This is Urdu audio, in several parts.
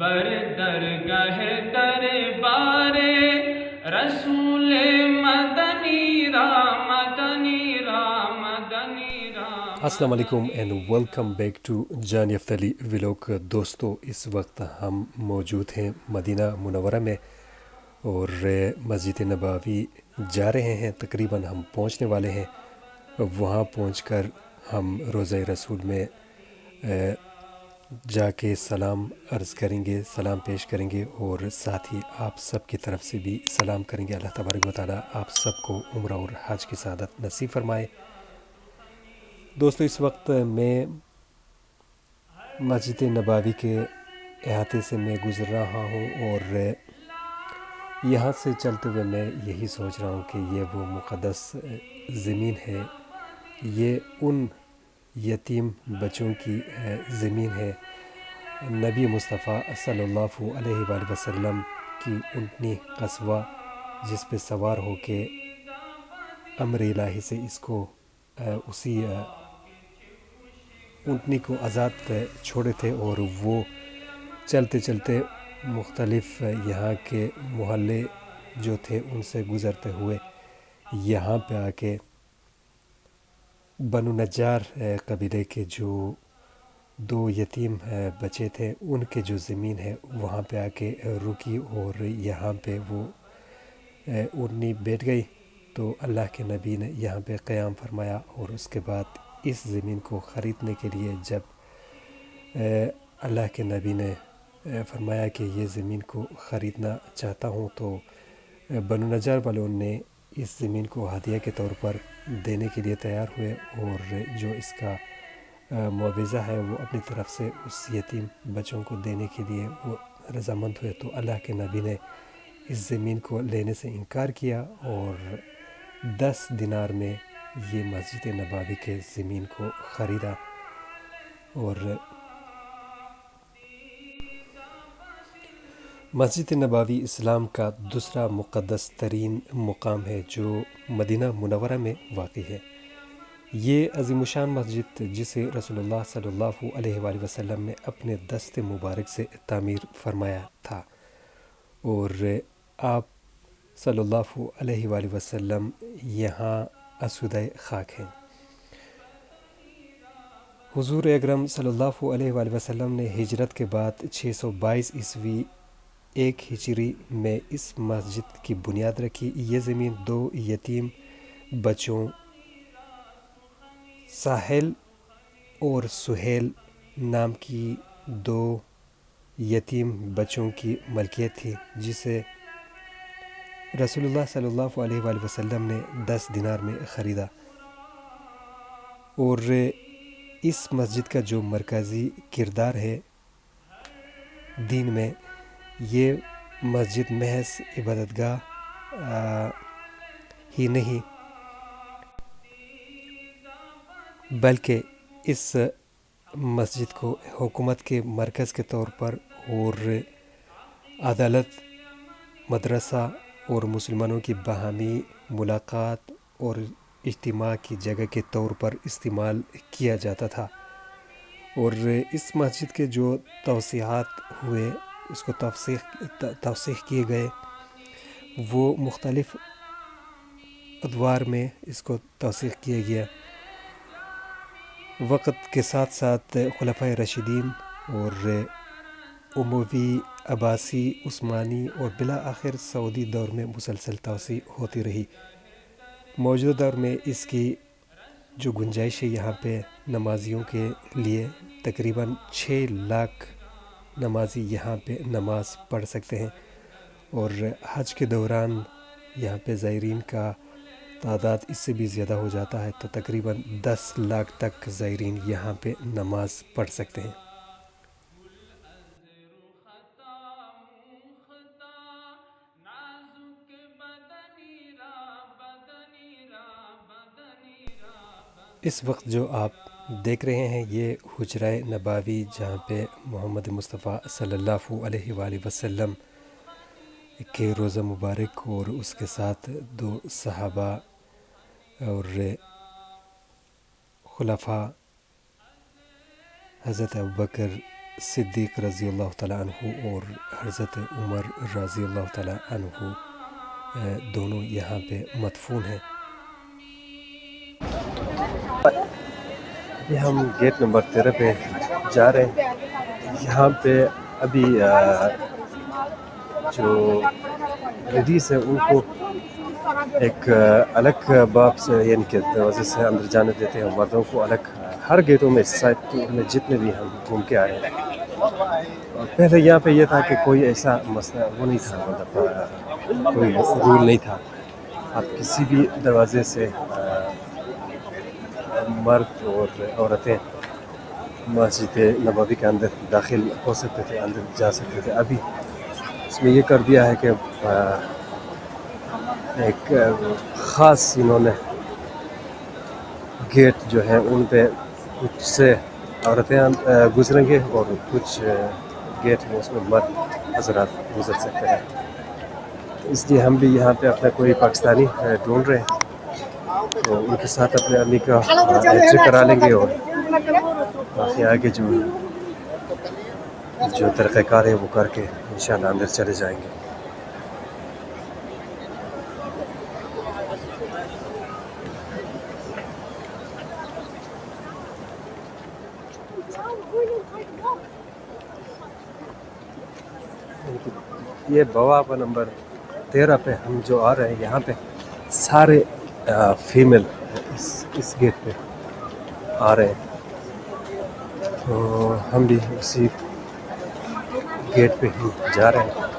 بر درگاہ دربار رسول مدنی رام. السلام علیکم اینڈ ویلکم بیک ٹو جان افتلی ولاگ. دوستو اس وقت ہم موجود ہیں مدینہ منورہ میں اور مسجد نبوی جا رہے ہیں. تقریباً ہم پہنچنے والے ہیں. وہاں پہنچ کر ہم روضہ رسول میں جا کے سلام عرض کریں گے، سلام پیش کریں گے اور ساتھ ہی آپ سب کی طرف سے بھی سلام کریں گے. اللہ تبارک و تعالیٰ آپ سب کو عمرہ اور حج کی سعادت نصیب فرمائے. دوستو اس وقت میں مسجد نبوی کے احاطے سے میں گزر رہا ہوں اور یہاں سے چلتے ہوئے میں یہی سوچ رہا ہوں کہ یہ وہ مقدس زمین ہے، یہ ان یتیم بچوں کی زمین ہے. نبی مصطفیٰ صلی اللہ علیہ وآلہ وسلم کی اونٹنی قصوہ جس پہ سوار ہو کے امر الہی سے اس کو اسی اونٹنی کو آزاد چھوڑے تھے اور وہ چلتے چلتے مختلف یہاں کے محلے جو تھے ان سے گزرتے ہوئے یہاں پہ آ کے بنو نجار قبیلے کے جو دو یتیم بچے تھے ان کے جو زمین ہے وہاں پہ آ کے رکی اور یہاں پہ وہ اونٹنی بیٹھ گئی. تو اللہ کے نبی نے یہاں پہ قیام فرمایا اور اس کے بعد اس زمین کو خریدنے کے لیے جب اللہ کے نبی نے فرمایا کہ یہ زمین کو خریدنا چاہتا ہوں تو بنو نجار والوں نے اس زمین کو ہدیہ کے طور پر دینے کے لیے تیار ہوئے اور جو اس کا معاوضہ ہے وہ اپنی طرف سے اس یتیم بچوں کو دینے کے لیے وہ رضامند ہوئے. تو اللہ کے نبی نے اس زمین کو لینے سے انکار کیا اور 10 دینار میں یہ مسجد نبوی کے زمین کو خریدا. اور مسجد نبوی اسلام کا دوسرا مقدس ترین مقام ہے جو مدینہ منورہ میں واقع ہے. یہ عظیم الشان مسجد جسے رسول اللہ صلی اللہ علیہ وآلہ وسلم نے اپنے دست مبارک سے تعمیر فرمایا تھا اور آپ صلی اللہ علیہ وآلہ وسلم یہاں اسودہ خاک ہیں. حضور اکرم صلی اللہ علیہ وآلہ وسلم نے ہجرت کے بعد 622 عیسوی 1 ہجری میں اس مسجد کی بنیاد رکھی. یہ زمین 2 یتیم بچوں ساحل اور سہیل نام کی 2 یتیم بچوں کی ملکیت تھی جسے رسول اللہ صلی اللہ علیہ وآلہ وسلم نے 10 دینار میں خریدا. اور اس مسجد کا جو مرکزی کردار ہے دین میں، یہ مسجد محض عبادت گاہ ہی نہیں بلکہ اس مسجد کو حکومت کے مرکز کے طور پر اور عدالت، مدرسہ اور مسلمانوں کی باہمی ملاقات اور اجتماع کی جگہ کے طور پر استعمال کیا جاتا تھا. اور اس مسجد کے جو توسیعات ہوئے، اس کو توسیع کیے گئے، وہ مختلف ادوار میں اس کو توسیع کیا گیا. وقت کے ساتھ ساتھ خلفائے راشدین اور اموی، عباسی، عثمانی اور بالآخر سعودی دور میں مسلسل توسیع ہوتی رہی. موجودہ دور میں اس کی جو گنجائش ہے یہاں پہ نمازیوں کے لیے تقریباً 6 لاکھ نمازی یہاں پہ نماز پڑھ سکتے ہیں. اور حج کے دوران یہاں پہ زائرین کا تعداد اس سے بھی زیادہ ہو جاتا ہے تو تقریباً 10 لاکھ تک زائرین یہاں پہ نماز پڑھ سکتے ہیں. اس وقت جو آپ دیکھ رہے ہیں یہ حجرہ نبوی جہاں پہ محمد مصطفیٰ صلی اللہ علیہ وآلہ وسلم کے روضہ مبارک اور اس کے ساتھ 2 صحابہ اور خلفاء حضرت ابوبکر، صدیق رضی اللہ تعالیٰ عنہ اور حضرت عمر رضی اللہ تعالیٰ عنہ دونوں یہاں پہ مدفون ہیں. یہ ہم گیٹ نمبر 13 پہ جا رہے ہیں. یہاں پہ ابھی جو لیڈیز ہیں ان کو ایک الگ باب سے یعنی کہ دروازے سے اندر جانے دیتے ہیں, مردوں کو الگ. ہر گیٹوں میں اس سائڈ میں جتنے بھی ہم گھوم کے آئے ہیں. پہلے یہاں پہ یہ تھا کہ کوئی ایسا مسئلہ وہ نہیں تھا, مطلب کوئی رول نہیں تھا. آپ کسی بھی دروازے سے مرد اور عورتیں مسجد نبوی کے اندر داخل ہو سکتے تھے, اندر جا سکتے تھے. ابھی اس میں یہ کر دیا ہے کہ ایک خاص انہوں نے گیٹ جو ہیں ان پہ کچھ سے عورتیں گزریں گے اور کچھ گیٹ ہیں اس میں مرد حضرات گزر سکتے ہیں. اس لیے ہم بھی یہاں پہ اپنا کوئی پاکستانی ڈھونڈ رہے ہیں, تو ان کے ساتھ اپنے امی کا انٹری کرا لیں گے اور باقی آگے جو طریقہ کار ہے وہ کر کے انشاءاللہ اندر چلے جائیں گے. یہ بوابہ نمبر 13 پہ ہم جو آ رہے ہیں, یہاں پہ سارے فیمیل اس گیٹ پہ آ رہے ہیں, تو ہم بھی اسی گیٹ پہ ہی جا رہے ہیں.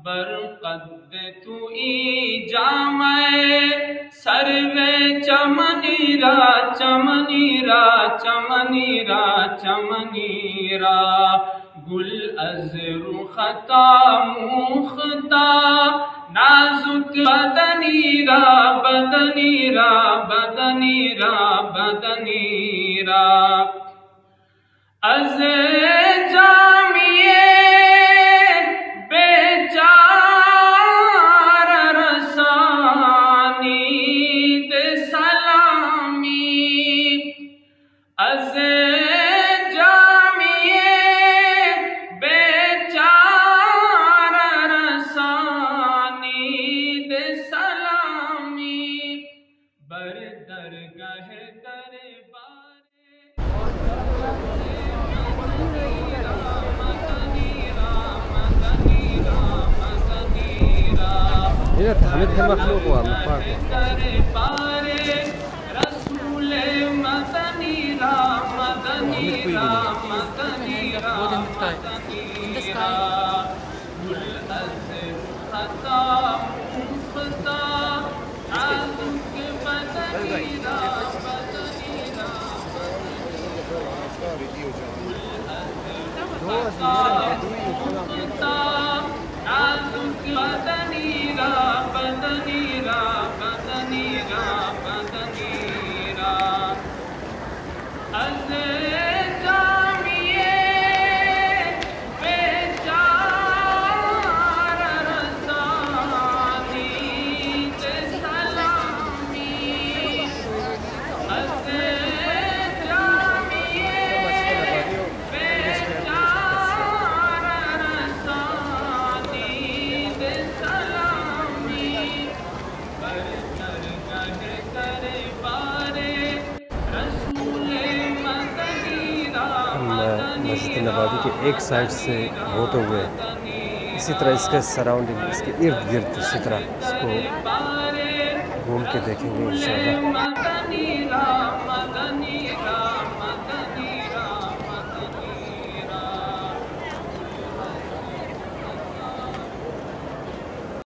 برقد تو ای جامع سروے چمنیرا چمنیرا چمنیرا چمنیرا گل از رختا موختا نازک بدنیرا بدنیرا بدنیرا بدنیرا از جامیے مخلوق رسول مدنی را God in the sky. In the sky. Masjid Nabawi کے ایک سائڈ سے ہوتے ہوئے اسی طرح اس کے سراؤنڈنگ، اس کے ارد گرد اسی طرح اس کو گھوم کے دیکھیں گے انشاءاللہ.